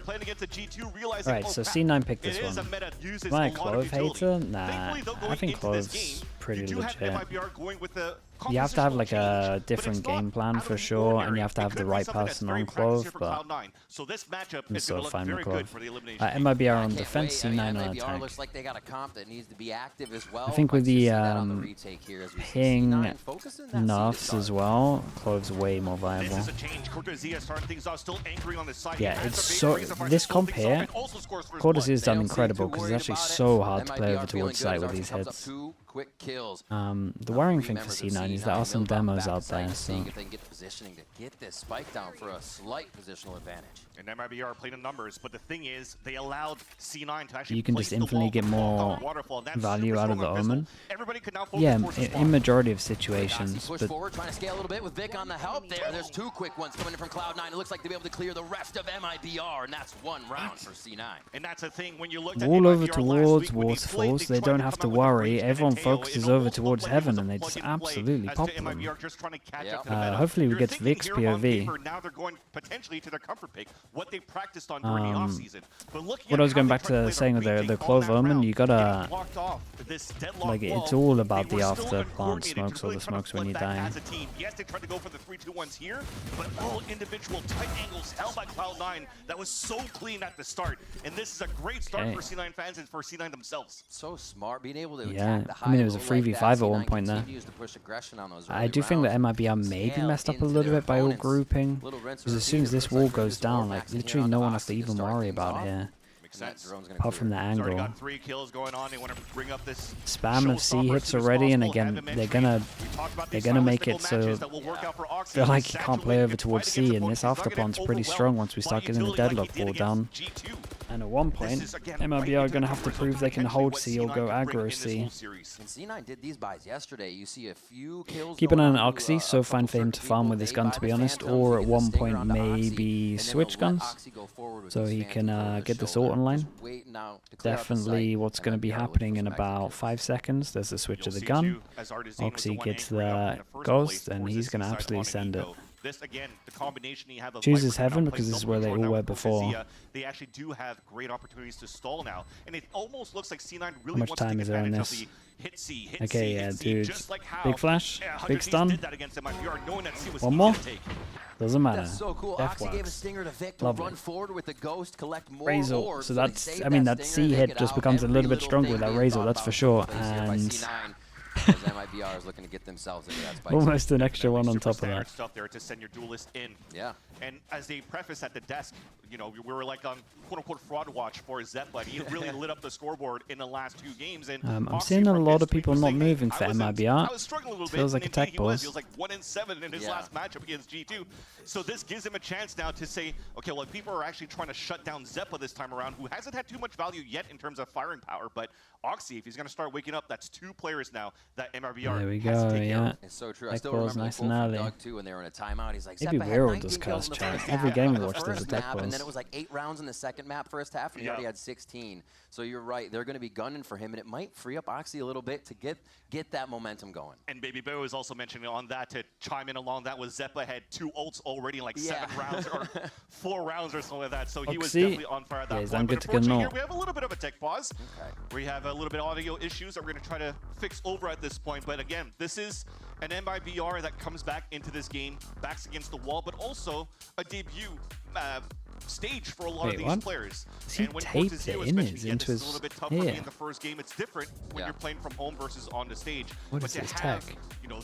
playing against a G2, realizing, Alright, so C9 picked this one. Am Am I a Clove hater? Nah, I think Clove's pretty legit. You have to have like a different game plan for sure, and you have to have the right person on Clove, but I'm still fine with Clove. MIBR on defense, C9 on attack. I think with the ping nerfs as well, Clove's way more viable. Yeah, it's so... This comp here, Cortez has done incredible because it's actually so hard to play over towards site with these hits. The worrying thing for C9 is there are some demos out there, so... If they can get the positioning to get this spike down for a slight positional advantage. And MIBR playing in numbers, but the thing is, they allowed C9 to actually you can just infinitely get more value out of the Omen. Yeah, in majority of situations. Push forward, trying to scale a little bit with Vic on the help there. There's two quick ones coming in from Cloud9. It looks like they'll be able to clear the rest of MIBR, and that's one round for C9. And that's the thing, when you look at all over towards Waterfalls, they don't have to worry. Everyone focuses over towards Heaven, and they just absolutely pop them. Hopefully we get Vic's POV. Now they're going potentially to their comfort pick, what they practiced on during the offseason. What I was going back to saying with the Clove Omen, you gotta, like, it's all about the after plant smokes or the smokes when you're dying. Yes, they tried to go for the 3-2-1s here, but all individual tight angles held by Cloud9. That was so clean at the start, and this is a great start for C9 fans and for C9 themselves. So smart, being able to yeah, I mean, it was a 3v5 at one point there. I do think that MIBR maybe messed up a little bit by all grouping, because as soon as this wall goes down, like, literally no one has to even worry about here. Apart from the angle. Spam of C hits already, and again, they're gonna make it so they're like you can't play over towards C, and this afterplant's pretty strong once we start getting the deadlock wall down. And at one point, MIBR are going to have to prove they can hold C or go aggro C. C9 did these buys yesterday. You see a few kills. Keep an eye on Oxy, so fine for him to farm with this gun, to be honest, or at one point maybe switch guns, so he can get this ult online. Definitely what's going to be happening in about 5 seconds. There's the switch of the gun. Oxy gets the ghost, and he's going to absolutely send it. This again, the combination you have of chooses Heaven because this is where they all were before. They actually do have great opportunities to stall now, and it almost looks like C9 really How much wants time to take is there in advantage this? of the hit C, Okay, yeah, dude. Like big flash, big stun. One more. Doesn't matter. That's so cool. Oxy gave a stinger to Vic to run forward with the ghost, collect more Razor. So that's, I mean, that C hit just becomes a little bit stronger with that Razor, that's for sure. And MIBR is looking to get themselves into that spike. Almost an extra one on top of that. Stuff there to send your duelist in. Yeah. And as they preface at the desk, you know, we were like on quote-unquote fraud watch for Zeppa. He really lit up the scoreboard in the last 2 games. And I'm seeing a lot of people not moving for MIBR. Feels like a tech pause. He was like 1-7 in his last matchup against G2. So this gives him a chance now to say, okay, well, people are actually trying to shut down Zeppa this time around, who hasn't had too much value yet in terms of firing power. But Oxy, if he's going to start waking up, that's 2 players now that MIBR there we has go, to take care of. It's so true. I still remember nice and early. Doug too when they were in a timeout. He's like, maybe Weirll does cast chat. Every game we watch there's a tech pause. And then it was like 8 rounds in the second map first half, and he already had 16. So you're right. They're going to be gunning for him, and it might free up Oxy a little bit to get that momentum going. And Baby Bear was also mentioning on that to chime in along that was Zeppa had 2 ults already in like 7 rounds or 4 rounds or something like that. So he was definitely on fire at that point. But unfortunately here we have a little bit of a tech pause. We have a little bit of audio issues that we're going to try to fix over at this point. But again, this is an MIBR that comes back into this game, backs against the wall, but also a debut stage for a lot of these players. And when taped it in his, into his, a little bit tougher in the first game. It's different when you're playing from home versus on the stage. What is this tech? You know,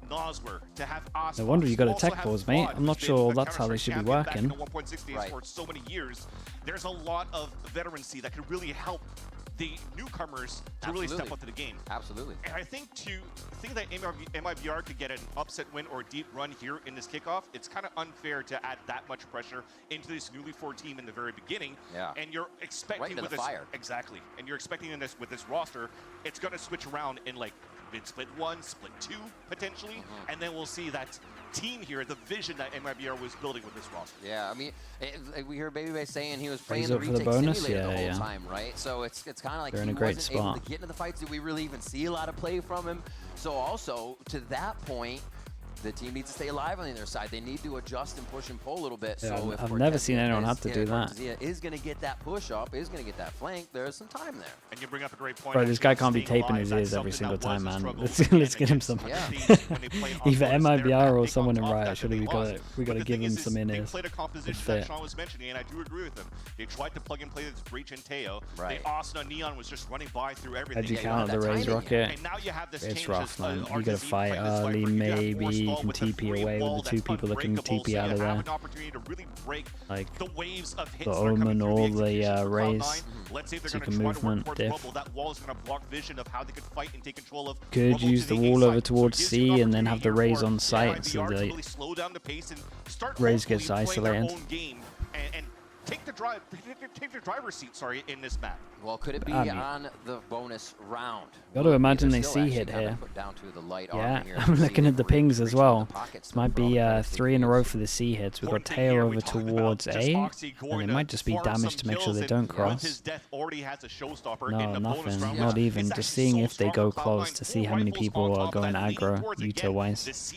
Noswer, to have Oscar, no wonder you got a tech pause, mate. I'm not sure that's how they should be working. 1.6 for so many years. There's a lot of veterancy that could really help the newcomers to really step up to the game. Absolutely. And I think that MIBR could get an upset win or a deep run here in this kickoff, it's kind of unfair to add that much pressure into this newly formed team in the very beginning. Yeah. And you're expecting with this exactly. And you're expecting in this with this roster, it's going to switch around in like mid split 1, split 2 potentially, and then we'll see that team here, the vision that MIBR was building with this roster. Yeah, I mean, we heard Baby Bay saying he was playing the retake bonus simulator the whole time, right? So it's kind of like they're in he a great wasn't able to get into the fights. Did we really even see a lot of play from him? So also, to that point, The team needs to stay alive on the other side. They need to adjust and push and pull a little bit. Yeah, So if I've never seen anyone have to do that. Cortezia is going to get that push up, is going to get that flank. There's some time there. And you bring up a great point. Bro, this guy can't be taping his ears every single time, man. Let's get him some. Either MIBR or someone in Riot. Surely we gotta give him some in-ears. They played a composition that Sean was mentioning, and I do agree with him. They tried to plug and play this Breach and Teo. Right. The Asuna Neon was just running by through everything. How'd you counter the Raze Rocket? And now you have this It's change rough, man. You RTZ gotta fight early, maybe you can TP away with the 2 people that can TP out of there. Like the waves of hits the Omen or the Raze. Let's say they're So you going can to try to work movement, towards diff. bubble. That wall is going to block vision of how they could fight and take control of. Could bubble use to the A wall over side. towards So it gives you C an and then have the opportunity Raze for on site, MIBR so to they really slow down the pace and start Raze gets hopefully playing their isolated. own game and take the driver's seat, in this map. Well, could it be on the bonus round? Gotta imagine they see hit here. Yeah, I'm looking at the pings as well. This might be 3 in a row for the C hits. We've got tail over towards A, and it might just be damage to make sure they don't cross. No, nothing, not even. Just seeing if they go close to see how many people are going aggro, util-wise.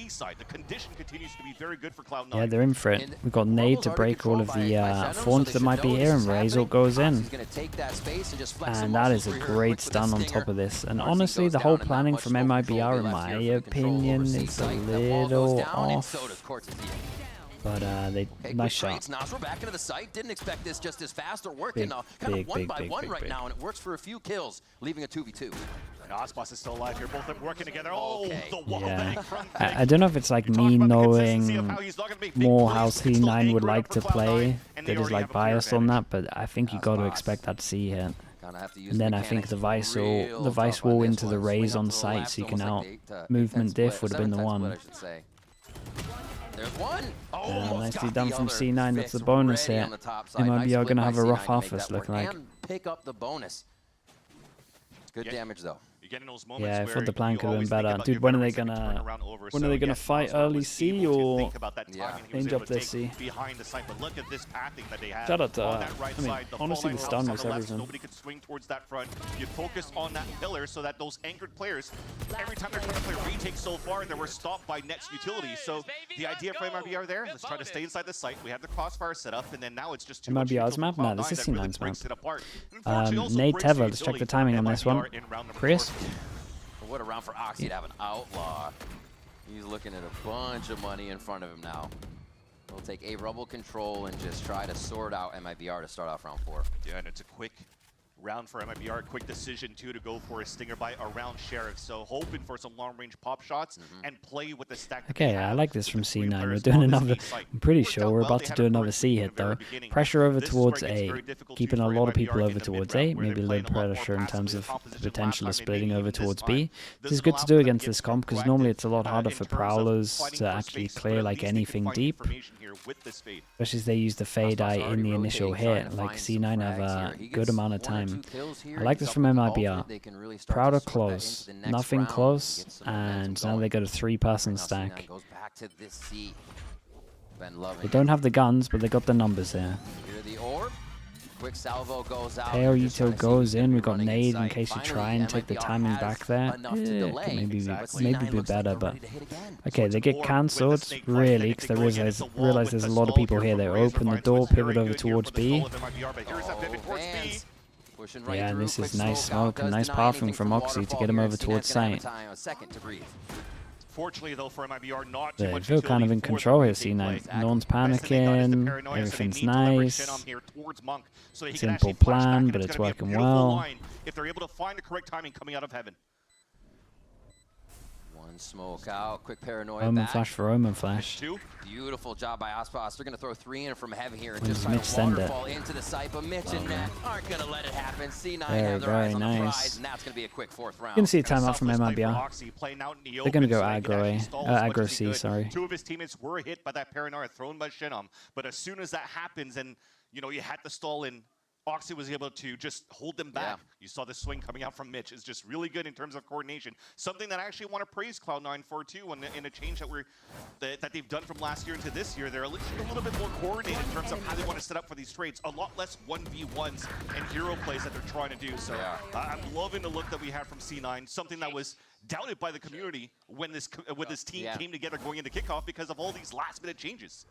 Yeah, they're in for it. We've got nade to break all of the Fawns that might be here, and Razor goes in. And that is a great stun on top of this. And honestly, the whole planning from MIBR, in my opinion, is a little off. But nice shot. We're back into the site. Didn't expect this just as fast or working. Kind of one by one right now, and it works for a few kills, leaving a 2v2. Ospas is still alive here. Both of them working together. Oh, the wall yeah. I don't know if it's like me knowing more how C9 would like to play. That is like biased on that, but I think you got to expect that C hit. And then I think the Vice wall into the Raze on site so you can out movement diff would have been the one. There's one. Nicely done from C9. That's the bonus here. MIBR are going to have a rough harvest looking like. Pick up the bonus. Good damage though. Yeah, I thought the plan could have been better. Dude, when are they gonna fight early C or change up their C? Shout out to I mean, honestly, the stun was everything. Nobody could swing towards that front. You focus on that pillar so that those anchored players, every time they're trying to play retake so far, they were stopped by next utility. So the idea for MIBR there, let's try to stay inside the site. We have the crossfire set up, and then now it's just too much. MIBR's map? No, this is C9's map. Nate Teva, let's check the timing on this one. Chris? What a round for Oxy to have an outlaw. He's looking at a bunch of money in front of him now. He'll take a rubble control and just try to sort out MIBR to start off round 4. Yeah, and it's a quick round for MIBR. Quick decision, too, to go for a stinger by around Sheriff. So hoping for some long-range pop shots and play with the stack. Okay, I like this from C9. We're doing another, I'm pretty sure we're about to do another C hit, though. Pressure over towards A. Keeping a lot of people over towards A. Maybe a little pressure in terms of the potential of splitting over towards B. This is good to do against this comp, because normally it's a lot harder for Prowlers to actually clear like anything deep. Especially as they use the Fade Eye in the initial hit. Like C9 have a good amount of time. I like this from MIBR. Prowler close, nothing close, and now they got a 3-person stack. They don't have the guns, but they got the numbers here. Quick salvo goes out. Tail util goes in. We got nade in case you try and take the timing back there. Yeah, maybe be better, but okay, they get cancelled really because they realize there's a lot of people here. They open the door, pivot over towards B. Yeah, and this is nice smoke and nice pathing from Oxy to get him over towards site. Fortunately, though, for MIBR, not they feel kind of in control here, C9. No one's panicking, everything's nice. Simple plan, but it's working well. If they're able to find the correct timing coming out of heaven. One smoke out, quick paranoia Omen back. flash for Omen flash. Beautiful job by Ospas. They're going to throw 3 in from heaven here and just Mitch send it. fall into the site, but Mitch and Matt aren't going to let it happen. C9 Very, have their eyes very on the nice. prize, and that's going to be a quick 4th round. You can see a timeout from MIBR. They're going to go aggro C, sorry. 2 of his teammates were hit by that paranoia thrown by Shinom, but as soon as that happens and, you know, you had to stall in Oxy was able to just hold them back. You saw the swing coming out from Mitch is just really good in terms of coordination. Something that I actually want to praise Cloud9 for too, in a change that they've done from last year into this year. They're a little bit more coordinated in terms of how they want to set up for these trades. A lot less 1v1s and hero plays that they're trying to do. So I'm loving the look that we had from C9. Something that was doubted by the community when this team came together going into kickoff because of all these last-minute changes.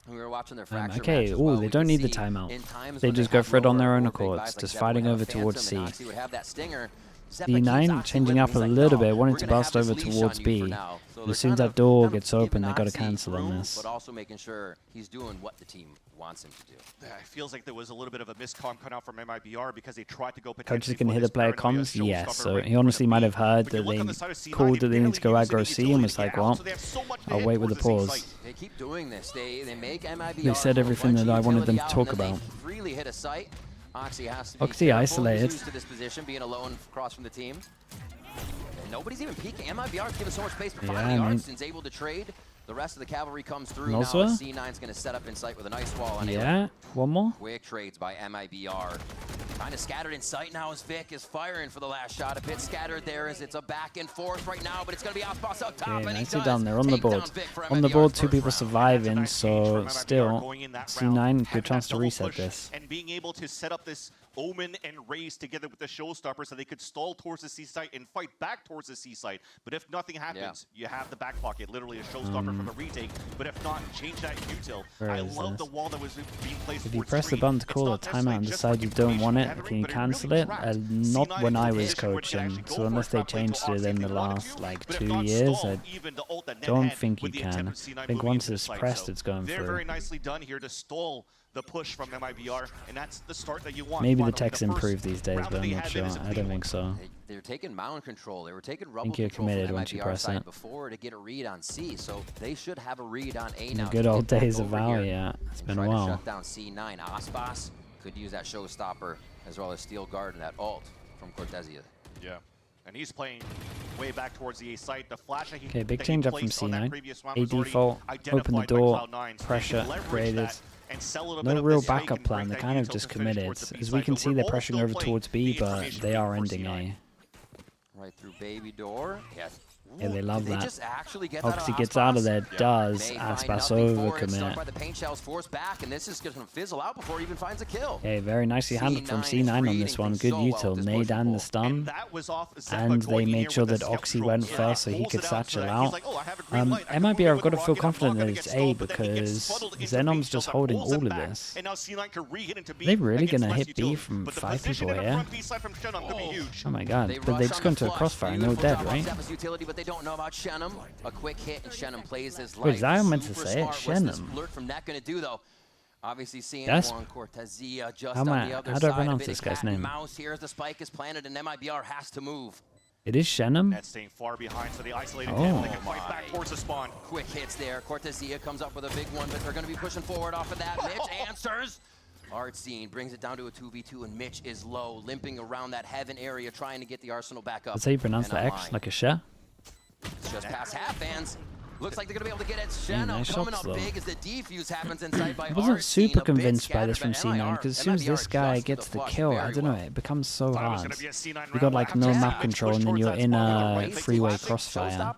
We were watching their fracture okay, well. they don't need the timeout. They just go for it on their own accords, just fighting over towards C. C9 changing up a little bit, wanting to bust over towards B. As soon as that door gets open, they got to cancel on this. But also making sure he's doing what the team wants him to do. Yeah, it feels like there was a little bit of a miscomm cut out from MIBR because they tried to go Coach is going to hit the player comms? Yes. So he honestly might have heard that they called that they need to go aggro C and was like, well, I'll wait with the pause. They keep doing this. They make MIBR. They said everything that I wanted them to talk about. Really hit a site. Oxy has to be Oxy isolated. used to this position, being alone across from the team. And nobody's even peeking. MIBR is giving so much space, but finally Artson's able to trade. The rest of the cavalry comes through now. C9's going to set up in sight with an ice wall. Yeah, one more. Quick trades by MIBR. Kind of scattered in sight now as Vic is firing for the last shot. A bit scattered there as it's a back and forth right now, but it's going to be Ospas up top. Okay, nicely done there on the board. On the board, 2 people surviving, so still, C9, good chance to reset this. And being able to set up this Omen and Raze together with the Showstopper so they could stall towards the C site and fight back towards the C site. But if nothing happens, you have the back pocket, literally a Showstopper from the retake. But if not, change that util. I love the wall that was being placed. If you press the button to call a timeout and decide you don't want it, can you cancel it? Not when I was coaching, so unless they changed it in the last like 2 years, I don't think you can. I think once it's pressed, it's going through. Very nicely done here to stall the push from MIBR, and that's the start that you want. Maybe the tech's improved these days, but I'm not sure. I don't think so. They're taking mound control. They were taking rubble think you're control committed from once you MIBR press side it. before to get a read on C, so they should have a read on A In now. the good old days of Val, yeah. It's been a while. Shut down C9. Ospas could use that Showstopper as well as Steel Guard and that ult from Cortezia. Yeah. And he's playing way back towards the A site. The flash that he Okay, big change up from C9. A default, open the door, pressure created. No real backup plan, they're kind of just committed. As we can see, they're pressuring over towards B, but they are ending A. Right through baby door. Yes. Yeah, they love that. Oxy gets out of there, does Aspas over commit. The paint shells forced back, and this is going to fizzle out before he even finds a kill. Okay, very nicely handled from C9 on this one. Good util, nade and the stun. And they made sure that Oxy went first so he could satchel out. MIBR, I've got to feel confident that it's A because Xenom's just holding all of this. They're really going to hit B from 5 people here? Oh my god, but they just go into a crossfire and they're dead, right? Don't know about Shenum. A quick hit and Shenum plays his life. Wait, is that how I'm meant to say it? Shenum. What's from that going to do though? Obviously seeing Juan Cortezia just on the other side. How do I pronounce this guy's name? Mouse here as the spike is planted and MIBR has to move. It is Shenum? That's staying far behind, so they isolated him. They can fight back towards the spawn. Quick hits there. Cortezia comes up with a big one, but they're going to be pushing forward off of that. Mitch answers. Artscene brings it down to a 2v2, and Mitch is low, limping around that heaven area, trying to get the Arsenal back up. That's how you pronounce the X, like a share? It's just past half, fans. Looks like they're going to be able to get it. Shenum coming up big as the defuse happens inside by I wasn't super convinced by this from C9, because as soon as this guy gets the kill, I don't know, it becomes so hard. You got like no map control and then you're in a freeway crossfire.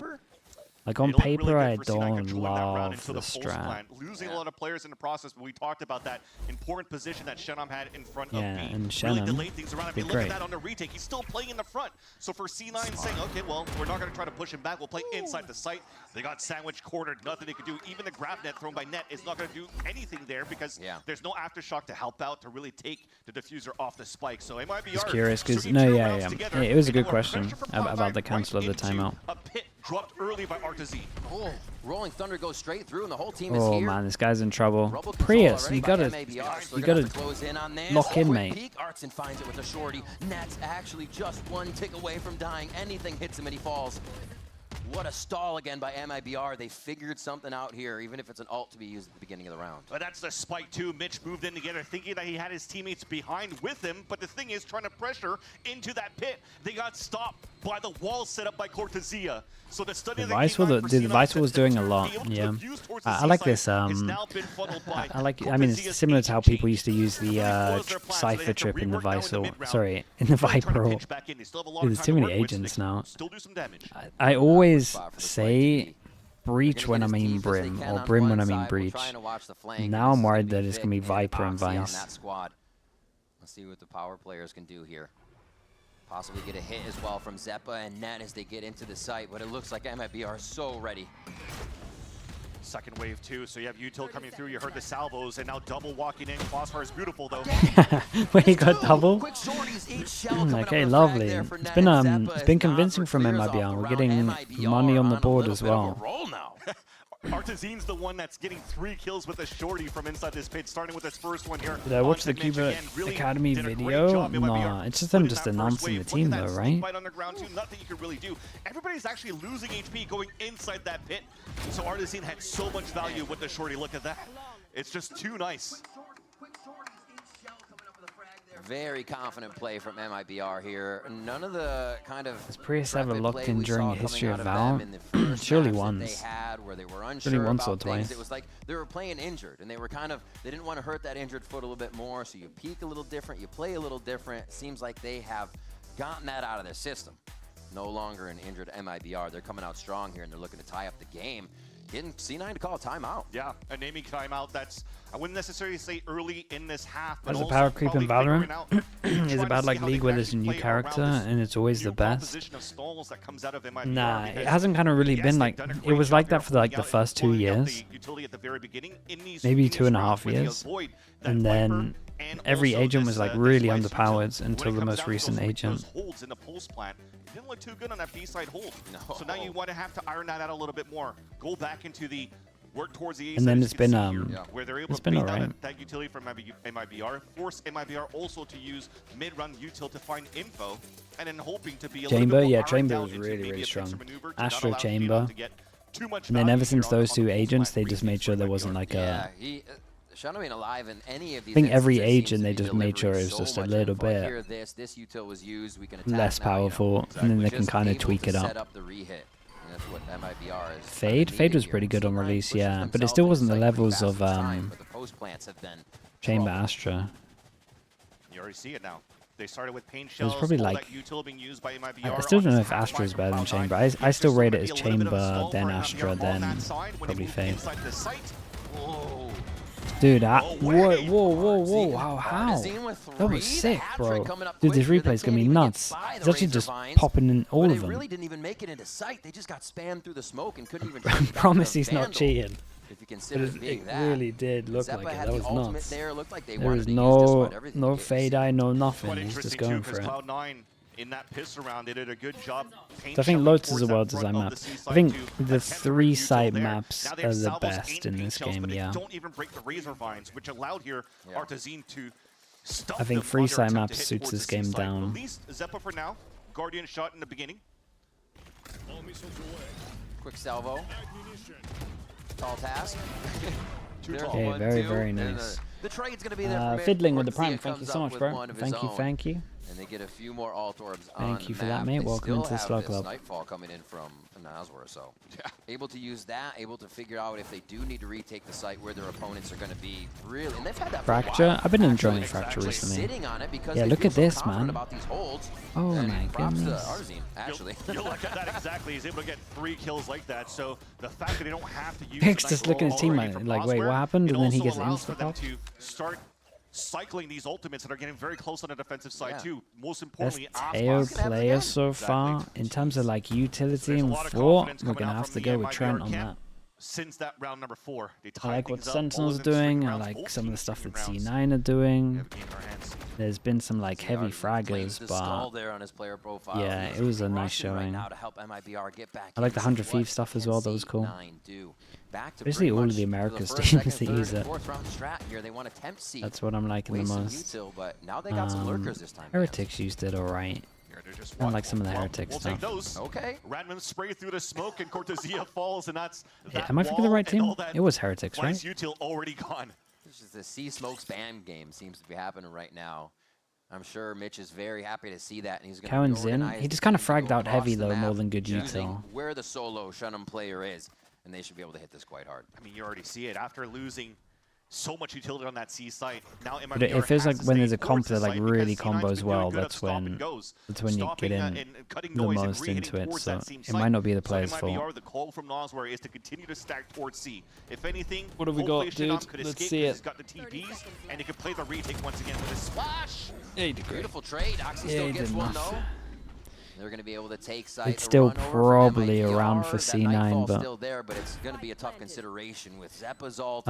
Like on paper, I don't love the strat. Losing a lot of players in the process, but we talked about that important position that Shenum had in front of B. And Shenum delayed things around. If you look at that on the retake, he's still playing in the front. So for C9 saying, okay, well, we're not going to try to push him back. We'll play inside the site. They got sandwich cornered. Nothing they could do. Even the grab net thrown by Net is not going to do anything there because there's no aftershock to help out to really take the diffuser off the spike. So it might be just curious because it was a good question about the cancel of the timeout. A pit dropped early by Artesi. Oh, Rolling Thunder goes straight through, and the whole team is here. Oh man, this guy's in trouble. Prius, you gotta lock in, mate. Artson finds it with a shorty. Net's actually just one tick away from dying. Anything hits him and he falls. What a stall again by MIBR. They figured something out here, even if it's an ult to be used at the beginning of the round. But that's the spike too. Mitch moved in together thinking that he had his teammates behind with him, but the thing is trying to pressure into that pit. They got stopped by the wall set up by Cortezia. So the study the Vice was doing a lot. Yeah, I like this. I like. I mean, it's similar to how people used to use the Cypher trip in the Vice, or sorry, in the Viper. Dude, there's too many agents now. I always say Breach when I mean Brim, or Brim when I mean Breach. Now I'm worried that it's gonna be Viper and Vice. Let's see what the power players can do here. Possibly get a hit as well from Zeppa and Net as they get into the site, but it looks like MIB are so ready. Second wave too, so you have Util coming through, you heard the salvos, and now double walking in. Crossfire is beautiful though. Wait, he got double? Okay, lovely. It's been convincing from MIBR. We're getting money on the board as well. Artizine's the one that's getting 3 kills with a shorty from inside this pit, starting with his first one here. Did I watch the Cuba Academy video? Nah, it's just them just announcing the team though, right? Nothing you can really do. Everybody's actually losing HP going inside that pit. So Artizine had so much value with the shorty. Look at that. It's just too nice. Very confident play from MIBR here. None of the kind of Has Prius ever locked in during the history of Val? Surely once. Surely once or twice. It was like they were playing injured, and they were kind of, they didn't want to hurt that injured foot a little bit more, so you peak a little different, you play a little different. Seems like they have gotten that out of their system. No longer an injured MIBR. They're coming out strong here, and they're looking to tie up the game. Getting C9 to call a timeout. Yeah, a naming timeout. That's, I wouldn't necessarily say early in this half. As a power creep in Valorant is about like League where there's a new character and it's always the best. Nah, it hasn't kind of really been like, it was like that for like the first 2 years, maybe 2.5 years, and then every agent was like really underpowered until the most recent agent. It didn't look too good on that B-side hold. No. So now you want to have to iron that out a little bit more. Go back into the work towards the A-side. And then it's been where they're able to beat that utility from MIBR, force MIBR also to use mid-run util to find info, and then hoping to be a Chamber, little bit more Chamber was really strong. Astro Chamber. And then ever since those 2 agents, they just made sure there wasn't like a... Alive in any of these, I think every agent they just made sure it was just a little bit less powerful, and then they can kind of tweak it up. Fade was pretty good on release, yeah, but it still wasn't the levels of Chamber Astra. You already see it now. They started with pain shells. It was probably like, being used by I still don't know if Astra is better than Chamber. I still rate it as Chamber, then Astra, then probably Fade. Dude, whoa, how? That was sick, bro. Dude, this replay is gonna be nuts. It's actually just popping in all of them. Really didn't even make it into sight. They just got spammed through the smoke and couldn't even. I promise he's not cheating. If you consider it really did look like it. That was nuts. There was no fade eye, no nothing. He's just going for it. In that piss around, they did a good job. So I think Lotus is a well-designed map. I think the 3 site maps are the best in this game, yeah. Don't even break the razor vines, which allowed here Artizine to I think 3 site maps suits this game down. Release Zeppa for now. Guardian shot in the beginning. Quick salvo. Tall task. Okay, very nice. The trade's gonna be there. Fiddling with the prime. Thank you so much, bro. Thank you. And they get a few more alt orbs. Thank you for that, mate. Welcome into the Slug Club. Nightfall coming in from Nazwar, so able to use that, able to figure out if they do need to retake the site where their opponents are going to be. Really, and they've had that Fracture. I've been enjoying Fracture recently. Yeah, look at this, man. Oh my goodness. You'll look at that exactly. He's able to get 3 kills like that. So the fact that they don't have to use. Pix just looking at his teammate like, wait, what happened? And then he gets insta pop. Start cycling these ultimates that are getting very close on the defensive side too. Most importantly, best Teo player so far in terms of like utility and fort. We're gonna have to go with Trent on that. Since that round number 4, I like what Sentinel's doing. I like some of the stuff that C9 are doing. There's been some like heavy fraggers, but yeah, it was a nice showing. I like the 100 Thief stuff as well. That was cool. Basically, all of the Americas teams that use it. That's what I'm liking the most. Heretics used it alright. I like some of the heretic stuff. Okay. Random spray through the smoke and Cortesia falls, and that's am I thinking the right team? It was heretics, right? Util already gone. This is the C smoke spam game seems to be happening right now. I'm sure Mitch is very happy to see that, and he's going to Cowan's in. He just kind of fragged out heavy though, more than good util. Where the solo Shunn'em player is, and they should be able to hit this quite hard. I mean, you already see it after losing so much utility on that C site. Now but it feels like when there's a comp that like really combos well, that's when you get in the most into it. So it might not be the player's fault. The call from Nosware is to continue to stack towards C. If anything, what have we got, dude? Let's see it. He's got the TPs, and he can play the retake once again with a splash. Yeah, he did great. Beautiful trade. Oxy still gets one though. They're going to be able to take site. It's still probably around for C9, but still there, but it's going to be a tough consideration with Zeppa's ult.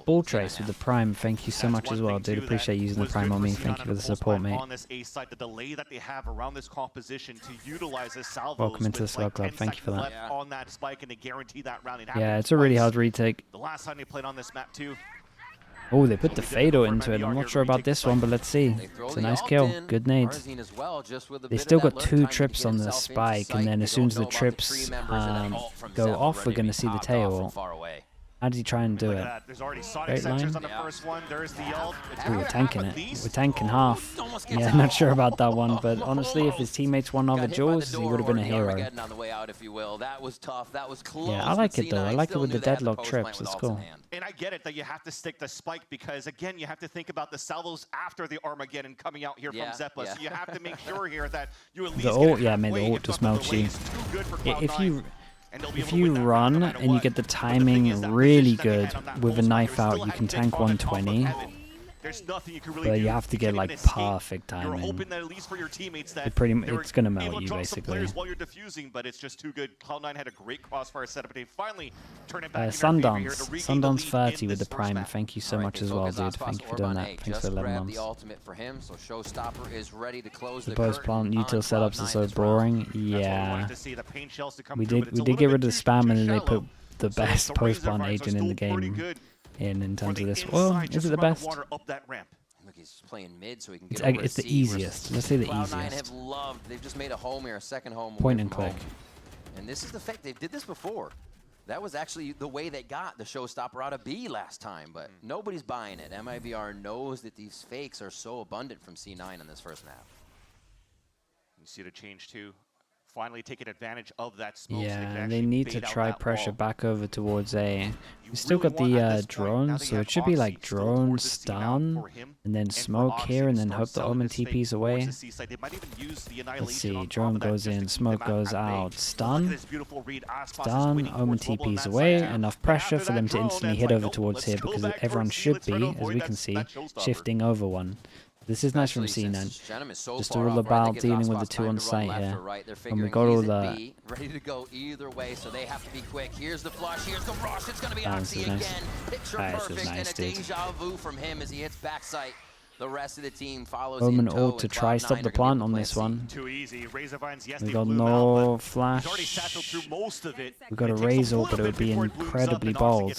Bull Trace with the Prime. Thank you so much as well, dude. Appreciate using the Prime on me. Thank you for the support, mate. On this A site, the delay that they have around this composition to utilize this salvos. Welcome into the Slug Club. Thank you for that. On that spike, and they guarantee that round. Yeah, it's a really hard retake. The last time they played on this map too. Oh, they put the Fado into it. I'm not sure about this one, but let's see. It's a nice kill. Good nades. They still got 2 trips on the spike, and then as soon as the trips go off, we're going to see the tail. How did he try and do it? Straight line? Ooh, we're tanking it. We're tanking half. Yeah, not sure about that one, but honestly, if his teammates won over Jaws, he would have been a hero. Yeah, I like it though. I like it with the deadlock trips. It's cool. And I get it that you have to stick the spike because, again, you have to think about the salvos after the Armageddon coming out here from Zeppa. So you have to make sure here that you at least the ult, yeah, man, the ult just melts you. If you run and you get the timing really good with a knife out, you can tank 120. There's nothing you can really but you have to get like perfect timing. You're hoping that at least for your teammates that it's gonna melt you basically. While you're defusing, but it's just too good. Cloud9 had a great crossfire setup, but they finally turn it back. Sundance 30 with the Prime. Thank you so much as well, dude. Thank you for doing that. Thanks for 11 months. The ultimate for him, so Showstopper is ready to close the post plant util setups are so boring. Yeah, we did get rid of the spam and then they put the best post plant agent in the game. In terms of this, well, is it the best? Look, he's playing mid, so he can get it's the easiest. Let's say the easiest. They've just made a home here, a second home. Point and click. And this is the fact they did this before. That was actually the way they got the Showstopper out of B last time, but nobody's buying it. MIBR knows that these fakes are so abundant from C9 on this first map. You see the change too. Finally taking advantage of that smoke. Yeah, so they need to try pressure back over towards A. We still got the drones, so it should be like drone, stun, and then smoke here, and then hope the Omen TP's away. Let's see, drone goes in, smoke goes out, stun, Omen TP's away, enough pressure for them to instantly hit over towards here, because everyone should be, as we can see, shifting over one. This is nice from C9. Just all about dealing with the 2 on site here. And we got all the... Ready to go either way, so they have to be quick. Here's the flush, here's the rush. It's going to be Oxy again. Picture perfect, and a deja vu from him as he hits backside. The rest of the team follows Omen ult to try stop the plant on this one. Too easy. We got no flash. We got a Raze ult, but it would be incredibly bold.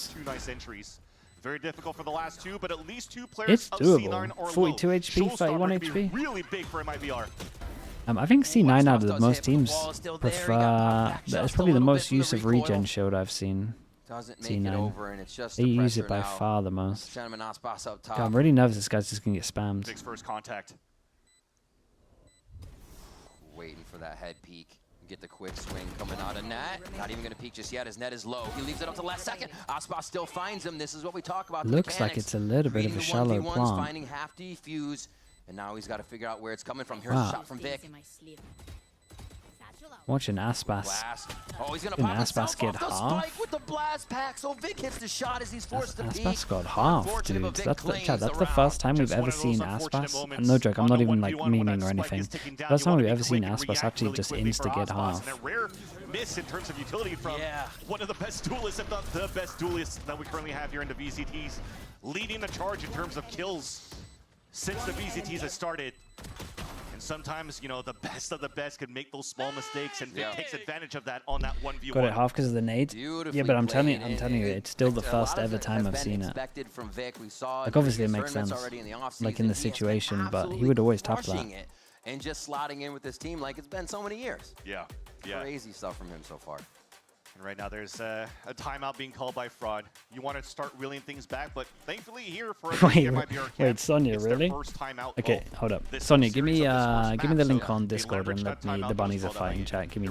Very difficult for the last 2, but at least 2 players it's doable. 42 HP, 31 HP. Really big for MIBR. I think C9 out of the most teams prefer... That's probably the most use of regen shield I've seen. C9. They use it by far the most. God, I'm really nervous this guy's just going to get spammed. Big's first contact. Waiting for that head peek. Get the quick swing coming out of Nat. Not even going to peek just yet as Net is low. He leaves it up to last second. Aspas still finds him. This is what we talk about. Looks like it's a little bit of a shallow plant. Finding half defuse, and now he's got to figure out where it's coming from. Here's a shot from Vic. Watching Aspas. Oh, he's gonna pop Aspas get half. With the blast pack, so Vic hits the shot as he's forced to peek. Aspas got half, dude. That's the first time we've ever seen Aspas. No joke, I'm not even like memeing or anything. First time we've ever seen Aspas actually just insta get half. And a rare miss in terms of utility from one of the best duelists, if not the best duelist that we currently have here in the VCTs, leading the charge in terms of kills since the VCTs have started. And sometimes, you know, the best of the best can make those small mistakes, and Vic takes advantage of that on that 1v1. Got it half because of the nade. Yeah, but I'm telling you, it's still the first ever time I've seen it. Like, obviously it makes sense, like in the situation, but he would always tap that. and just slotting in with this team like it's been so many years. Yeah. Crazy stuff from him so far. And right now there's a timeout being called by Fraud. You want to start reeling things back, but thankfully here for wait, Sonya, really? Okay, hold up. Sonya, give me the link on Discord and let me, the bunnies are fighting chat. Give me,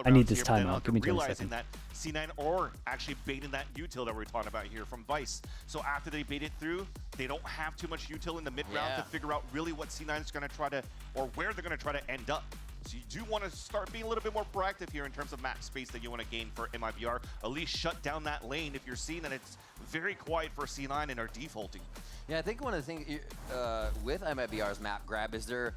I need this timeout. Give me 2 seconds. That C9 or actually baiting that util that we're talking about here from Vice. So after they bait it through, they don't have too much util in the mid round to figure out really what C9 is going to try to, or where they're going to try to end up. So you do want to start being a little bit more proactive here in terms of map space that you want to gain for MIBR. At least shut down that lane if you're seeing that it's very quiet for C9 and are defaulting. Yeah, I think one of the things with MIBR's map grab is they're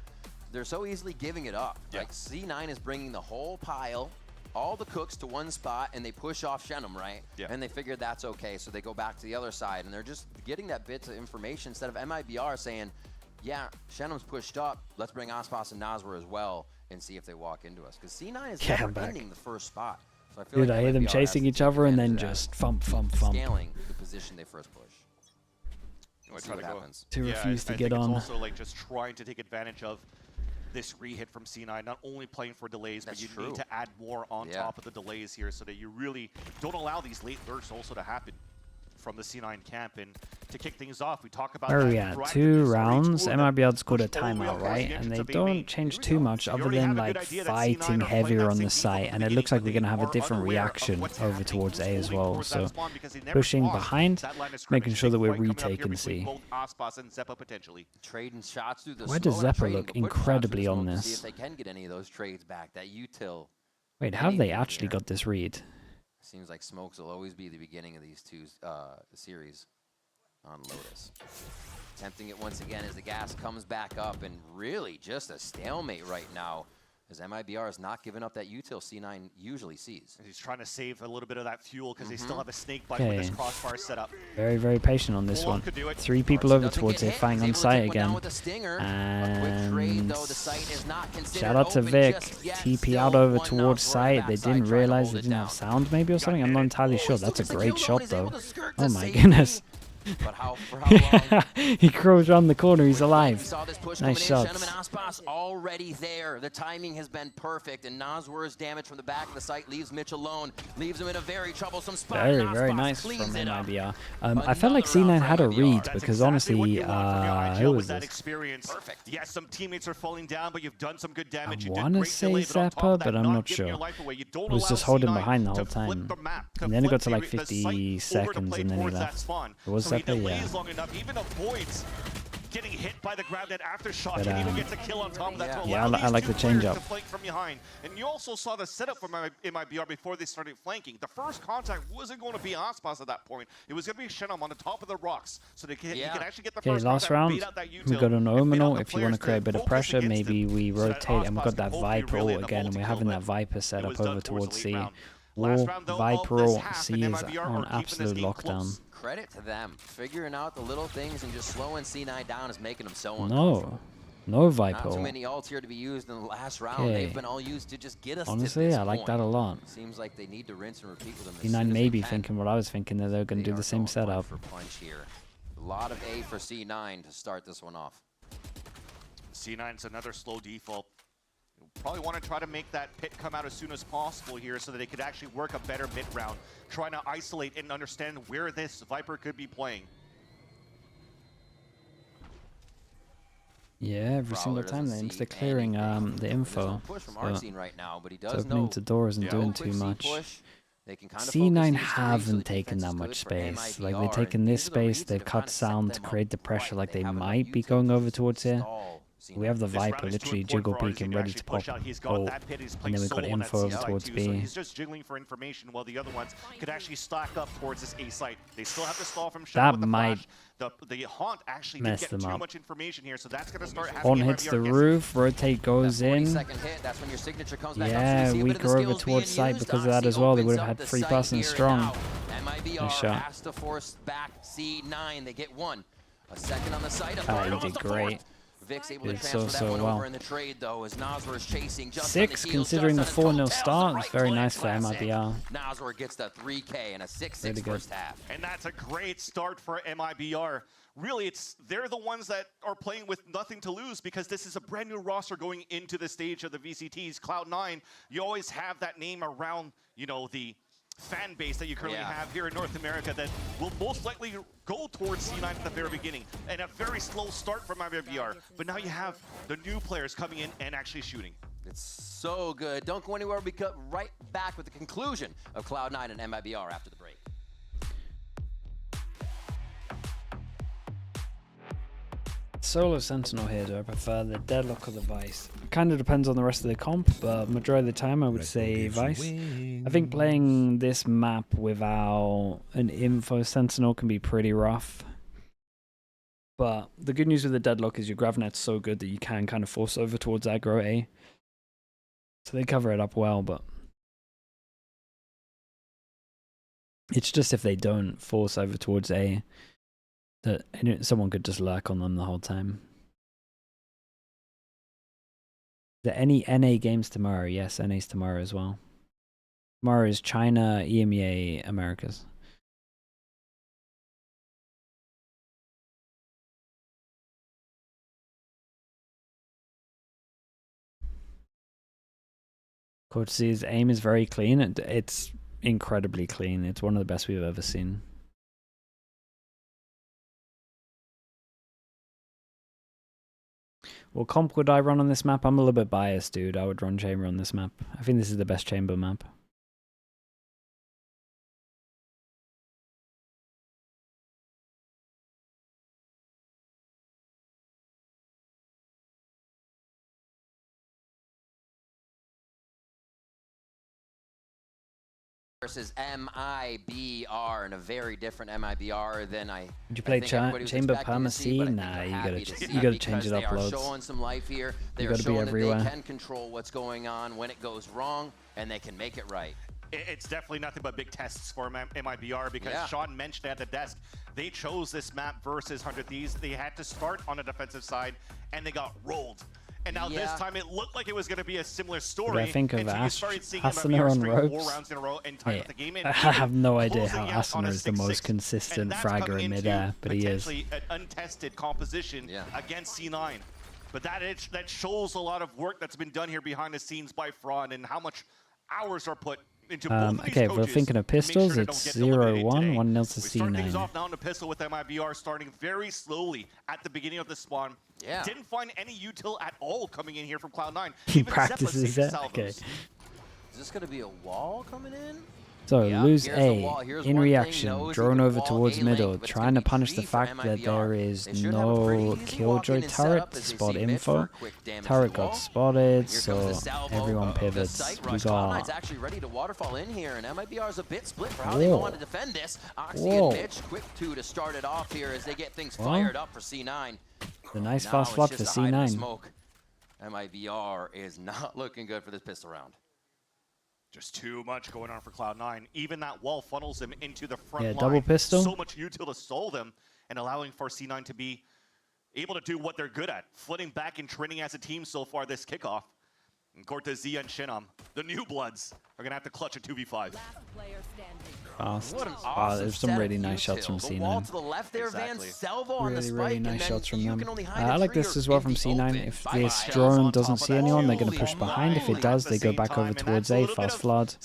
so easily giving it up. Like C9 is bringing the whole pile, all the cooks to one spot, and they push off Shenum, right? And they figure that's okay, so they go back to the other side, and they're just getting that bit of information instead of MIBR saying, yeah, Shenum's pushed up, let's bring Aspas and Nazwar as well and see if they walk into us. Because C9 is never ending the first spot. So I feel Dude, like I hear them chasing each other and then just thump. Scaling the position they first push. See what happens. To refuse to I get think on. It's also like just trying to take advantage of this re-hit from C9, not only playing for delays, but you need to add more on top of the delays here so that you really don't allow these late lurks also to happen from the C9 camp. And to kick things off, we talk about where are we at? 2 rounds. MIBR scored a timeout, right? And they don't change too much other than like fighting heavier on the site. And it looks like we're going to have a different reaction over towards A as well. So pushing behind, making sure that we're retaking C. Trading shots through the Why does Zeppa look incredibly on this? See if they can get any of those trades back. That util. Wait, how have they actually got this read? Seems like smokes will always be the beginning of these two series on Lotus. Attempting it once again as the gas comes back up, and really just a stalemate right now as MIBR is not giving up that util C9 usually sees. He's trying to save a little bit of that fuel because they still have a snake bite with this crossfire setup. Very, very patient on this one. 3 people over towards it, Fang on site again. And shout out to Vic. TP out over towards site. They didn't realize they didn't have sound maybe or something. I'm not entirely sure. That's a great shot though. Oh my goodness. But for how long? He crawls around the corner. He's alive. Nice shots. Shenum and Aspas already there. The timing has been perfect, and Nazwar's damage from the back of the site leaves Mitch alone, leaves him in a very troublesome spot. Very nice from MIBR. I felt like C9 had a read because honestly, who was this? Perfect. Yes, some teammates are falling down, but you've done some good damage. I want to say Zeppa, but I'm not sure. It was just holding behind the whole time. And then it got to like 50 seconds and then he left. It was Zeppa, yeah. Long enough, even avoids getting hit by the grab that aftershock, and even gets a kill on top of that. I like the change up. To flank from behind. And you also saw the setup from MIBR before they started flanking. The first contact wasn't going to be Aspas at that point. It was going to be Shenum on the top of the rocks, so they can, you can actually get the first last round, we got an Omenal. If you want to create a bit of pressure, maybe we rotate, and we've got that Viper ult again, and we're having that Viper set up over towards C. Or Viper ult, C is on absolute lockdown. Credit to them. Figuring out the little things and just slowing C9 down is making them so uncomfortable. No Viper. Not too many ults here to be used in the last round. They've been all used to just get us honestly, to this I like that a lot. Seems like they need to rinse and repeat with them. C9 may be thinking what I was thinking, that they're going to do the same setup. For punch here. A lot of A for C9 to start this one off. C9's another slow default. Probably want to try to make that pit come out as soon as possible here so that they could actually work a better mid round, trying to isolate and understand where this Viper could be playing. Yeah, every single time they're insta-clearing the info. It's opening to doors and doing too much. C9 haven't taken that much space. Like, they've taken this space, they've cut sound to create the pressure like they might be going over towards here. We have the Viper literally jiggle peeking, ready to pop ult, and then we've got info over towards B. So he's just jiggling for information while the other ones could actually stack up towards this A site. They still have to stall from Shenum with the flash. The Haunt actually didn't get too much information here, so that's going to start happening. Haunt hits the roof, rotate goes in. Yeah, weaker over towards site because of that as well. They would have had 3+ strong. Nice shot. Has to force back C9. They get one. A second on the site. He did great. Vix able to Did transfer that one well. over in the trade, though, as Nazor is chasing just 6, on the heels, considering the just on 4-0 his start. right It's very click, nice for classic. MIBR. Nazor gets the 3K and a 6-6 Really good. first half. And that's a great start for MIBR. Really, they're the ones that are playing with nothing to lose because this is a brand new roster going into the stage of the VCTs. Cloud9, you always have that name around, you know, the fan base that you currently have here in North America that will most likely go towards C9 at the very beginning. And a very slow start from MIBR. But now you have the new players coming in and actually shooting. It's so good. Don't go anywhere. We cut right back with the conclusion of Cloud9 and MIBR after the break. Solo Sentinel here, do I prefer the Deadlock or the Vice? It kind of depends on the rest of the comp, but majority of the time I would say Vice. I think playing this map without an info Sentinel can be pretty rough. But the good news with the Deadlock is your Gravnet's so good that you can kind of force over towards aggro A. So they cover it up well, but it's just if they don't force over towards A, that someone could just lurk on them the whole time. Are there any NA games tomorrow? Yes, NA's tomorrow as well. Tomorrow is China, EMEA, Americas. Coach C's aim is very clean. It's incredibly clean. It's one of the best we've ever seen. What comp would I run on this map? I'm a little bit biased, dude. I would run Chamber on this map. I think this is the best Chamber map. Versus MIBR, and a very different MIBR than I. Would you play Chamber Perma C? Nah, you gotta change it up loads. Showing some life here. You gotta be everywhere. They can control what's going on when it goes wrong, and they can make it right. It's definitely nothing but big tests for MIBR because Sean mentioned at the desk, they chose this map versus 100 Thieves. They had to start on the defensive side, and they got rolled. And now this time it looked like it was going to be a similar story. I think of Asuna on ropes. 4 rounds in a row and tying the game in. I have no idea how Asuna is the most consistent fragger in midair, but he is. An untested composition against C9. But that shows a lot of work that's been done here behind the scenes by Fraud and how much hours are put into both of these okay, we're thinking of pistols. It's 0-1, 1-0 to C9. Start things off now on the pistol with MIBR starting very slowly at the beginning of the spawn. Yeah. Didn't find any util at all coming in here from Cloud9. He practices it. Okay. Is this going to be a wall coming in? So lose A, in reaction, drone over towards middle, trying to punish the fact that there is no Killjoy turret to spot info. Turret got spotted, so everyone pivots. We got... actually ready to waterfall in here, and MIBR's a bit split for how they want to defend this. Oxy and Mitch, quick 2 to start it off here as they get things fired up for C9. The nice fast flood for C9. MIBR is not looking good for this pistol round. Just too much going on for Cloud9. Even that wall funnels them into the front line. Double pistol. So much util to stall them and allowing for C9 to be able to do what they're good at. Flitting back and training as a team so far this kickoff. And Cortez, Zia, and Shinam, the new bloods, are going to have to clutch a 2v5. Fast. What an awesome there's some really nice shots from C9. The wall to the left there, Van Salvo on the spike, really nice shots from them. I like this this as well from C9. If this drone doesn't see anyone, they're going to push behind. If it does, they go back over towards A, fast flood,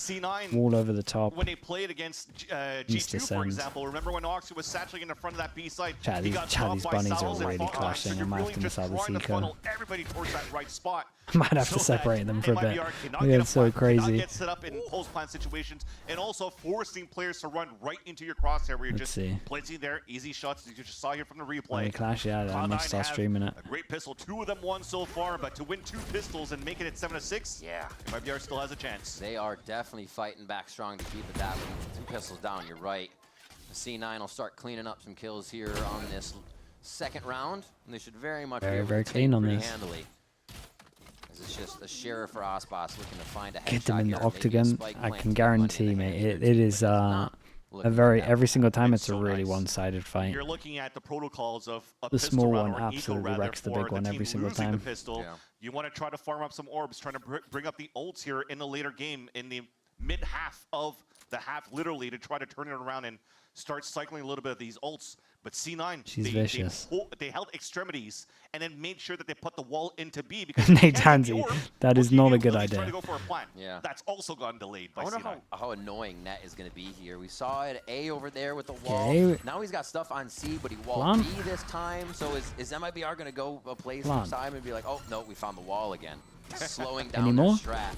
wall over the top. When they played against G2, for example, remember when Oxy was satchelating in the front of that B site? These bunnies are really clashing. I might have to miss out the Seeker. Everybody towards that right spot. Might have to separate them for a bit. It's so crazy. Get set up in post-plant situations, and also forcing players to run right into your crosshair where you're just placing there, easy shots. You just saw here from the replay. Clash, I must start streaming it. A great pistol, 2 of them won so far, but to win 2 pistols and make it at 7-6, MIBR still has a chance. They are definitely fighting back strong to keep it that way. 2 pistols down, you're right. The C9 will start cleaning up some kills here on this second round, and they should very much be able to clean on this. handily. It's just a sheriff for Osbos looking to find a headshot. Get them in the octagon. I can guarantee, mate. It is Every single time it's a really one-sided fight. You're looking at the protocols of a The pistol small round one or absolutely eco, wrecks the rather, big for one the every team single losing time. The pistol. You want to try to farm up some orbs, trying to bring up the ults here in the later game, in the mid half of the half, literally, to try to turn it around and start cycling a little bit of these ults. But C9, She's vicious. They held extremities and then made sure that they put the wall into B, because Nate Tansey, that is not a good idea. Trying to go for a plant. Yeah. That's also gotten delayed by I wonder C9. how annoying Net is going to be here. We saw it A over there with the wall. Okay. Now he's got stuff on C, but he walled B this time. So is MIBR going to go a place this time and be like, oh, no, we found the wall again. Slowing down their strat.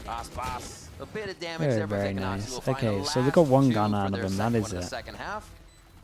Boss. A bit of damage there, Very taking nice. We'll Okay, so they got one gun out of him. That is it. it. Second half.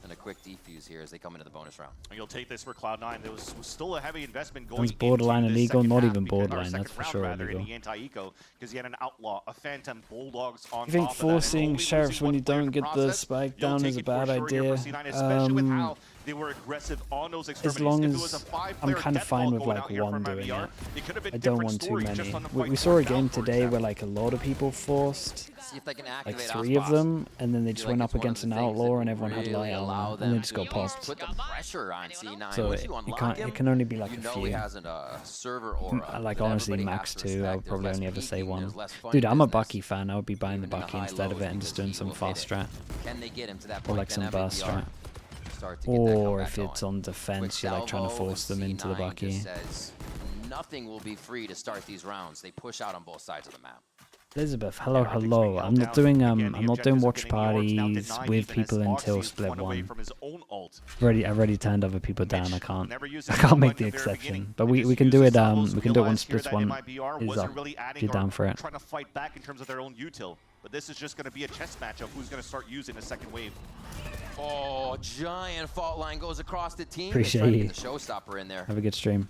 And a quick defuse here as they come into the bonus round. And you'll take this for Cloud9. There was still a heavy investment going It's borderline into illegal, this not second even half, borderline, or that's for second sure round, rather, illegal. in the anti-eco, because he had an outlaw, a phantom, bulldogs on I think top of that, forcing and sheriffs only when you losing one player don't in get the process, spike you'll down take is a it for bad sure here idea. for C9, especially with how they were aggressive on those extremities. As long If it was a as five-player I'm kind of death fine ball with going like out here one from doing MIBR, it. it could have been I don't different want too story just many. on the We fight saw a towards game down, for today where example. like a lot of people forced See if they can like activate 3 of Osboss. them, and then they just Feel like went it's up one of against the an things that outlaw and everyone had really light allow on, them and they just got to popped. Put the pressure on C9. So Once you unlock him, it can only be like you a know few. he has a server aura. Like that honestly, everybody max has to 2. I respect. would probably There's only less ever say peeking, 1. there's less funny Dude, I'm a business, Bucky fan. I would be buying the even in Bucky high instead of lows, it and just because doing he some will fast hit it. strat. Can they get him to that Or point? like Can some burst MIBR strat. start to get that Or comeback if it's going? on defense, Quick you're like trying to salvo, force them and into the C9 Bucky. just says nothing will be free to start these rounds. They push out on both sides of the map. Elizabeth, hello. I'm not doing watch parties with people until split 1. I've already turned other people down. I can't make the exception. But we can do it when split 1 is up. If you're down for it. Trying to fight back in terms of their own util. But this is just going to be a chess match of who's going to start using the second wave. Oh, giant fault line goes across the team. Appreciate you. The showstopper in there. Have a good stream.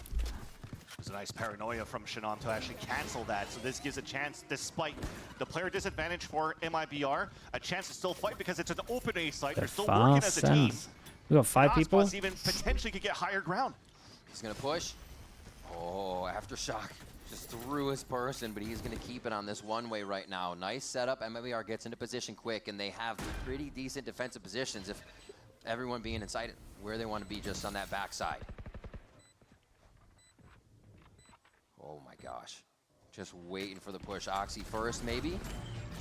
It was a nice paranoia from Shannon to actually cancel that. So this gives a chance, despite the player disadvantage for MIBR, a chance to still fight because it's an open A site. They're still working as a team. We got 5 people. Osboss even potentially could get higher ground. He's going to push. Oh, Aftershock just threw his person, but he's going to keep it on this one-way right now. Nice setup. MIBR gets into position quick, and they have pretty decent defensive positions if everyone being inside where they want to be just on that backside. Oh my gosh. Just waiting for the push. Oxy first, maybe.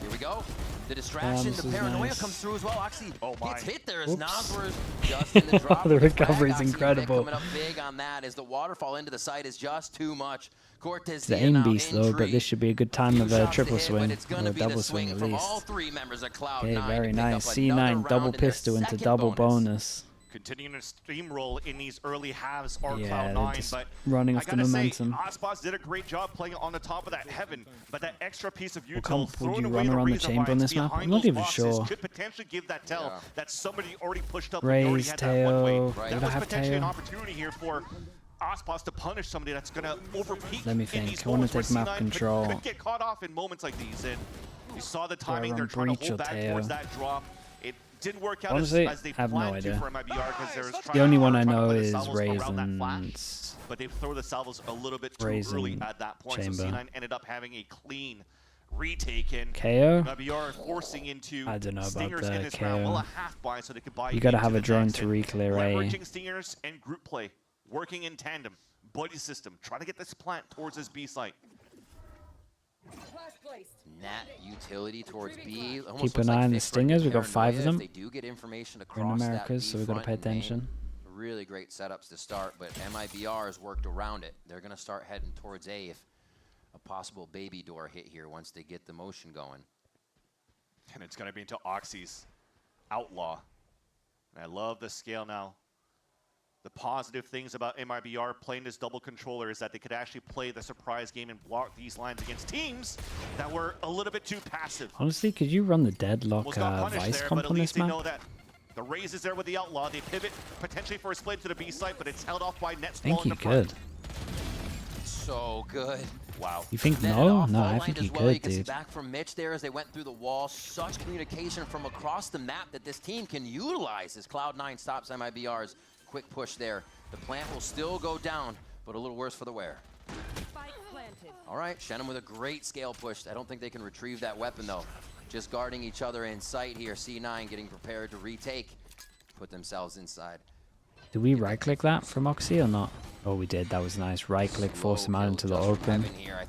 Here we go. The distraction, the paranoia comes through as well. Oxy gets hit there as Nozwer's just in the drop. The recovery is incredible. Coming up big on that as the waterfall into the site is just too much. Cortez the aim beast though, but this should be a good time of a triple swing, or a double swing at least. Okay, very nice. C9 double pistol into double bonus. Continuing to steamroll in these early halves are Yeah, Cloud9, but running off the momentum. Osboss did a great job playing on the top of that heaven, but that extra piece of util, Would throwing you away run the around the Razor chamber on Vines this map? behind I'm not those even boxes sure. could potentially give that tell that somebody already pushed up. Raise tail. That was potentially an opportunity here for Osboss to punish somebody that's going to overpeak. Let me think. I want to take map control. Could get caught off in moments like these, and you saw the timing. They're trying to breach hold or back tail? towards that drop. It didn't work out Honestly, as they I have no planned idea. to for MIBR because there was The only one I know trying to play the is salvos around that flash, Raisins. but they throw the salvos a little bit too Raisin early at that point. chamber. So C9 ended up having a clean retake in. KO? MIBR forcing into I don't know about stingers the in this round. KO. Well, a half buy so they could buy. You gotta into have the a drone next, to and re-clear A. leveraging stingers and group play, working in tandem, buddy system, trying to get this plant towards this B site. Nat utility towards B. Keep an eye on the stingers. We got 5 of them. They do get information We're across in Americas, so we gotta pay attention. Really great setups to start, but MIBR has worked around it. They're gonna start heading towards A if a possible baby door hit here once they get the motion going. And it's gonna be into Oxy's Outlaw. And I love the scale now. The positive things about MIBR playing this double controller is that they could actually play the surprise game and block these lines against teams that were a little bit too passive. Honestly, could you run the deadlock vice there, comp but at on least this they map? know that the Raze is there with the Outlaw. They pivot potentially for a split to the B site, but it's held off by Nets. I think you could. So good. Wow. You think no? No, I think you could, You can see dude. back from Mitch there as they went through the wall. Such communication from across the map that this team can utilize as Cloud9 stops MIBR's quick push there. The plant will still go down, but a little worse for the wear. All right, Shannon with a great scale push. I don't think they can retrieve that weapon, though. just guarding each other in sight here. C9 getting prepared to retake, put themselves inside. Did we right-click that from Oxy or not? Oh, we did. That was nice. Right-click, force him out into the open. I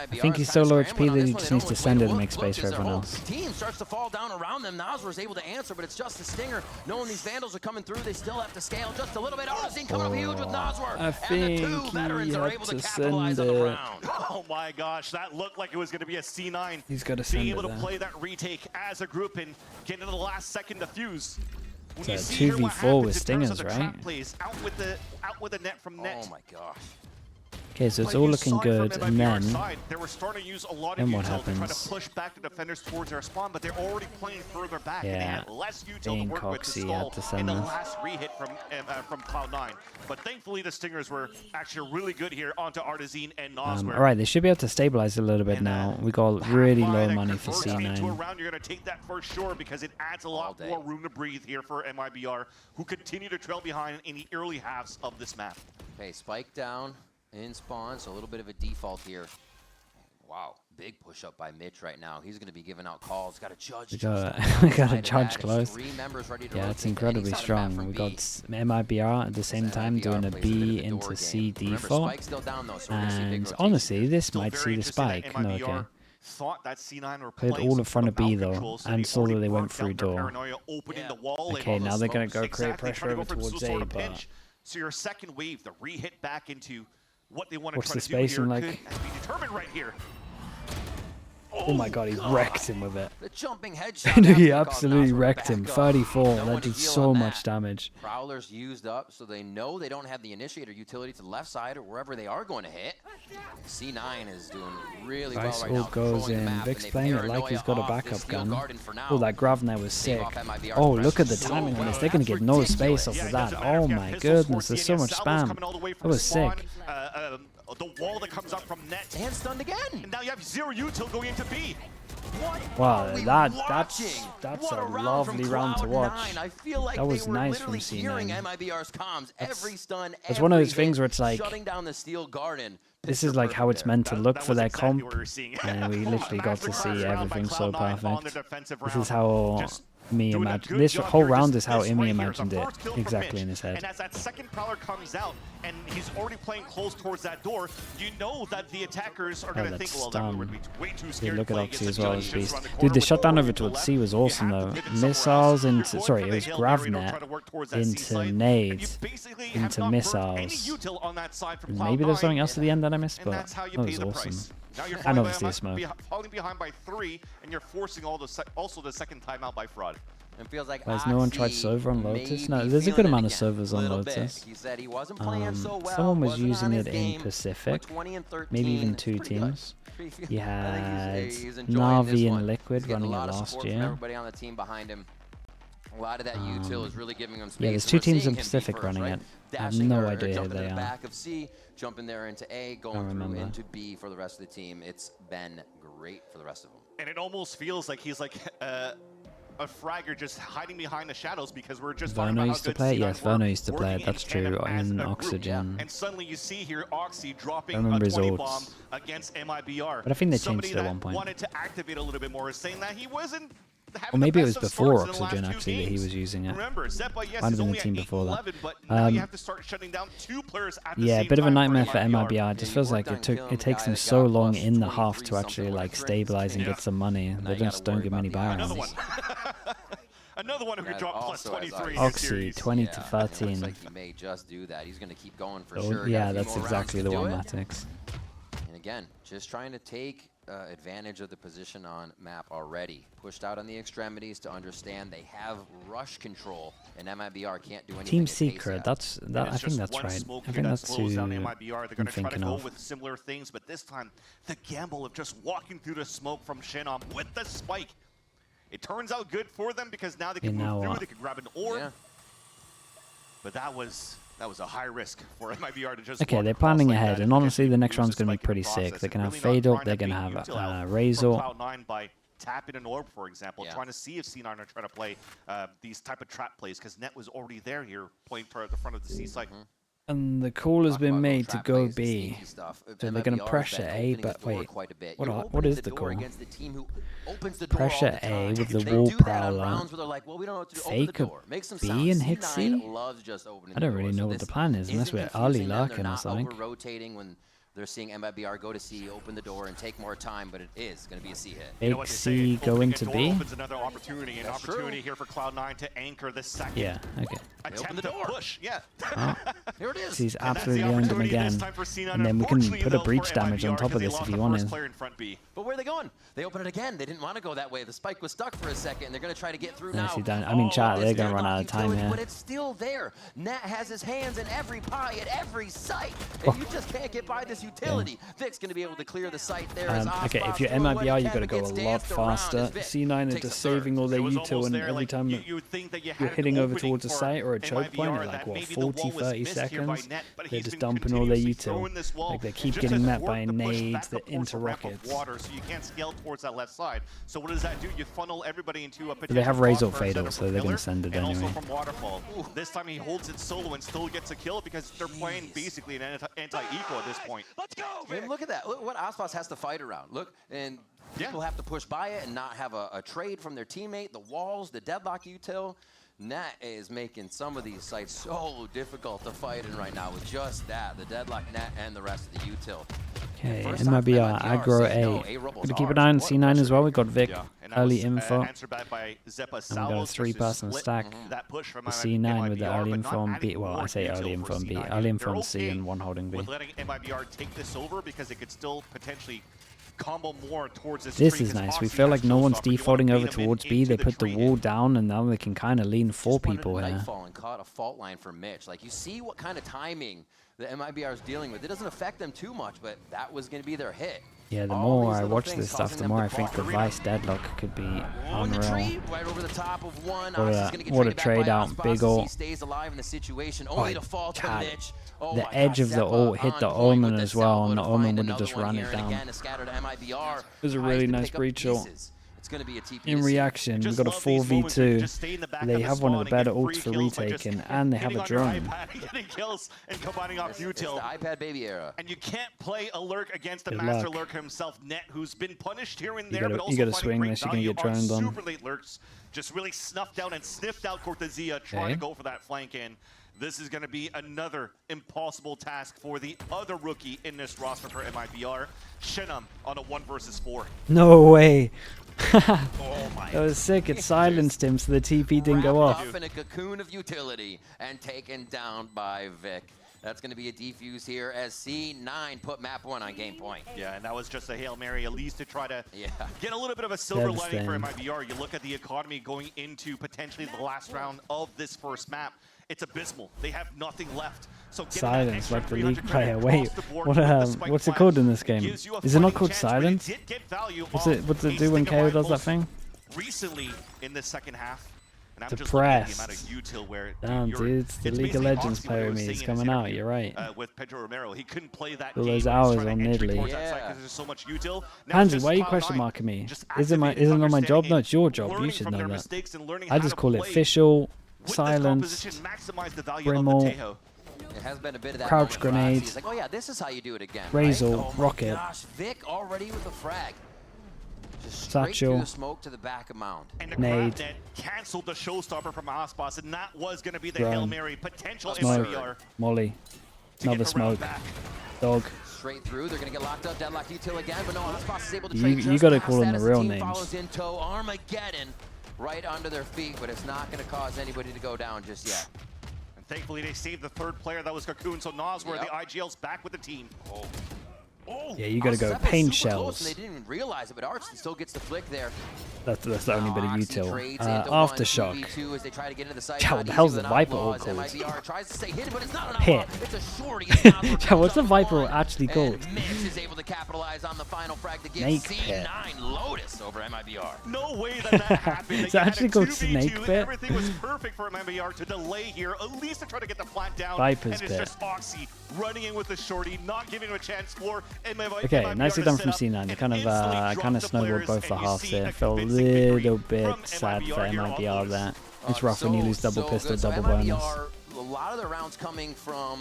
think he's so low HP that he just needs to send it and make space for everyone else. Team starts to fall down around them. Nazar is able to answer, but it's just a stinger. Knowing these Vandals are coming through, they still have to scale just a little bit. Arsene coming up huge with Nazar. I think he had to send it. Oh my gosh, that looked like it was going to be a C9. He's got to send being it able to there. play that retake as a group and get into the last second to fuse. When It's you a see here what 2v4 with happens in terms of stingers, the right? trap plays, out with the net from net. Oh my gosh. Okay, so it's But all you looking saw it good, from and MIBR then side, they were starting to use a lot of then what util to try happens? to push back the defenders towards their spawn, but they're already playing further back. Yeah, And they had less util to being work with to coxy stall had to send in the this. last re-hit from Cloud9. But thankfully, the Stingers were actually really good here onto Artazine and Nosware. all right, they should be able to stabilize a little bit now. We got really low money for Into a C9. round, you're going to take that for sure because it adds a lot more room to breathe here for MIBR, who continue to trail behind in the early halves of this map. Okay, spike down in spawn, so a little bit of a default here. Wow, big push up by Mitch right now. He's going to be giving out calls. Got a judge. We got a judge close. Yeah, it's incredibly strong. We got MIBR at the same time doing a B into C default. And honestly, this might see the spike. No, okay. Thought that C9 were Played playing all in front of B some though, control, so and they saw already that they went marked through out their door. paranoia, opening the wall. Okay, now they're gonna go create Exactly, pressure trying to go over for towards some A, sort of but pinch. So your second wave, the re-hit back into what they want to what's try the to do here spacing like? could be determined right here. Oh my god, he wrecked him with it. The jumping headshot. He absolutely wrecked him. 34, that did so much damage. Prowler's used up, so they know they don't have the initiator utility to the left side or wherever they are going to hit. C9 is doing really well right now. Goes in. Vic's playing it like he's got a backup gun. Oh, that grab there was sick. Oh, look at the timing on this. They're going to get no space off of that. Oh my goodness, there's so much spam. That was sick. The wall that comes up from net. And stunned again. And now you have 0 util going into B. Wow, that's a lovely round to watch. I feel like that was they were nice from literally C9. MIBR's comms. Every stun, it's one of those things where it's like, shutting down the steel garden. This is like how it's meant to look for their comp, and we literally got to see everything so perfect. This is how me imagined. This whole round is how Imi imagined it, exactly in his head. And as that second Prowler comes out, and he's already playing close towards that door, you know that the attackers are going to think, well, that would be way too scared. Look at Oxy as well as Beast. Dude, the shutdown over towards C was awesome though. Missiles into, sorry, it was Gravnet into nades, into missiles. And maybe there's something else at the end that I missed, but that was awesome. And obviously a smoke. Falling behind by 3, and you're forcing also the second timeout by Fraud. It feels like has no one tried Sova on Lotus? No, there's a good amount of Sovas on Lotus. He said he wasn't playing so well, someone was using it in Pacific, maybe even 2 teams. You had Navi and Liquid running it last year. Everybody on the team behind him. A lot of that util is really giving him space. Yeah, there's 2 teams in Pacific running it. I have no idea who they are. Back of C, jumping there into A, going through into B for the rest of the team. It's been great for the rest of them. And it almost feels like he's like a fragger just hiding behind the shadows because we're just Verno used to play it? Yes, Verno used to play it, that's true, in Oxygen. And suddenly you see here Oxy dropping a 20 bomb against MIBR. But I think they changed it at one point. Wanted to activate a little bit more, saying that he wasn't. Or maybe it was before Oxygen actually that he was using it. Remember, Zeppa, yes, might have been the team before that. Yeah, a bit of a nightmare for MIBR. It just feels like it takes them so long in the half to actually like stabilize and get some money. They just don't give many buy-rounds. Another one who could drop plus 23 in Oxy, 20 to 13. Looks like he may just do that. He's going to keep going for sure. Yeah, that's exactly the one Matix. And again, just trying to take advantage of the position on map already. Pushed out on the extremities to understand they have rush control, and MIBR can't do anything. Team Secret, I think that's right. I think that's who I'm thinking of. With similar things, but this time the gamble of just walking through the smoke from Shenom with the spike. It turns out good for them because now they can move through, they can grab an orb. Yeah. But that was a high risk for MIBR to just. Okay, they're planning ahead, and honestly, the next round's going to be pretty sick. They're going to have Fade Up, they're going to have Razor. Cloud9 by tapping an orb, for example, trying to see if C9 are trying to play these type of trap plays, because Net was already there here, playing toward the front of the C site. And the call has been made to go B. So they're going to pressure A, but wait, what is the call? Pressure A with the wall prowler, fake a B and hit C? I don't really know what the plan is, unless we're early lurking or something. They're seeing MIBR go to C, open the door, and take more time, but it is going to be a C hit. Fake C go into B? Opens another opportunity, here for Cloud9 to anchor the second. Yeah, okay. Attempt to push, yeah. Oh. Here it is. He's absolutely owned him again. And then we can put a breach damage on top of this if he wanted. But where are they going? They open it again. They didn't want to go that way. The spike was stuck for a second. They're going to try to get through now. I mean, chat, they're going to run out of time here. But it's still there. Nat has his hands in every pie at every site. And you just can't get by this utility. Vic's going to be able to clear the site there. Okay, if you're MIBR, you've got to go a lot faster. C9 are just saving all their util, and every time you're hitting over towards a site or a choke point at like, what, 40, 30 seconds, they're just dumping all their util. Like, they keep getting met by nades that into rockets. So you can't scale towards that left side. So what does that do? You funnel everybody into a potential. They have Razor Fatal, so they're going to send it anyway. And also from Waterfall. This time he holds it solo and still gets a kill because they're playing basically an anti-eco at this point. Let's go! I mean, look at that. Look what Aspas has to fight around. Look, and people have to push by it and not have a trade from their teammate. The walls, the deadlock util. Nat is making some of these sites so difficult to fight in right now with just that. The deadlock Nat and the rest of the util. Okay, MIBR aggro A. Gonna keep an eye on C9 as well. We got Vic early info. And we got a 3-person stack for C9 with the early info on B. Well, I say early info on B. Early info on C and one holding B. With letting MIBR take this over because it could still potentially combo more towards this is nice. We feel like no one's defaulting over towards B. They put the wall down, and now they can kind of lean 4 people here. Nightfall and caught a fault line for Mitch. Like, you see what kind of timing the MIBR is dealing with. It doesn't affect them too much, but that was going to be their hit. Yeah, the more I watch this stuff, the more I think the Vice deadlock could be unreal. Right over the top of one. What a trade out. Big ult. Stays alive in the situation, only to fall to Mitch. The edge of the ult hit the Omen as well, and the Omen would have just run it down. It was a really nice breach ult. In reaction, we've got a 4v2. They have one of the better ults for retaking, and they have a drone. Getting kills and combining off util. The iPad baby era. And you can't play a lurk against the master lurk himself, Net, who's been punished here and there, but also you gotta swing this, you're gonna get droned on. Super late lurks, just really snuffed down and sniffed out Cortezia, trying to go for that flank in. This is going to be another impossible task for the other rookie in this roster for MIBR, Shinam, on a 1 versus 4. No way. Oh my. That was sick. It silenced him, so the TP didn't go off. In a cocoon of utility and taken down by Vic. That's going to be a defuse here as C9 put map 1 on game point. Yeah, and that was just a Hail Mary, at least to try to get a little bit of a silver lining for MIBR. You look at the economy going into potentially the last round of this first map. It's abysmal. They have nothing left. So silence, like the league player. Wait, what's it called in this game? Is it not called silence? What's it do when KO does that thing? Recently in the second half. Depressed. Damn, dude, the League of Legends player in me is coming out. You're right. With Pedro Romero, he couldn't play that all those hours on Nidalee. Hansi, why are you question marking me? Isn't it my job? No, it's your job. You should know that. I just call it official, silence, Brimble, it has been a bit of that crouch grenade, like, oh yeah, this is how you do it again. Razor, right? rocket. Gosh, Vic already with a frag. Just Satchel, the smoke to the back of Mound. And the nade, canceled the showstopper from Aspas, and that was going to be the Hail Mary potential smoke, Molly, another smoke, dog. Straight through, they're going to get locked up, deadlock util again, but no, Aspas is able to trade. You got to call them the real names. Follows in tow, Armageddon right under their feet, but it's not going to cause anybody to go down just yet. And thankfully, they saved the 3rd player. That was Cocoon, so Nas, where the IGL's back with the team. Yeah, you gotta go paint shells. They didn't even realize it, but Arch still gets the flick there. That's the only bit of util. Aftershock. Chow, what the hell's the Viper ult called? Hit. Chow, what's the Viper ult actually called? Snake Pit. Lotus over MIBR. No way that happened. It's actually called Snake Pit. Everything was perfect for MIBR to delay here, at least to try to get the flat down. Viper's and it's just Oxy running in with the shorty, not giving him a chance for MIBR. Okay, nicely done from C9. They kind of snowballed both the halves there. Felt a little bit sad for MIBR there. It's rough when you lose double pistol, double bonus. A lot of the rounds coming from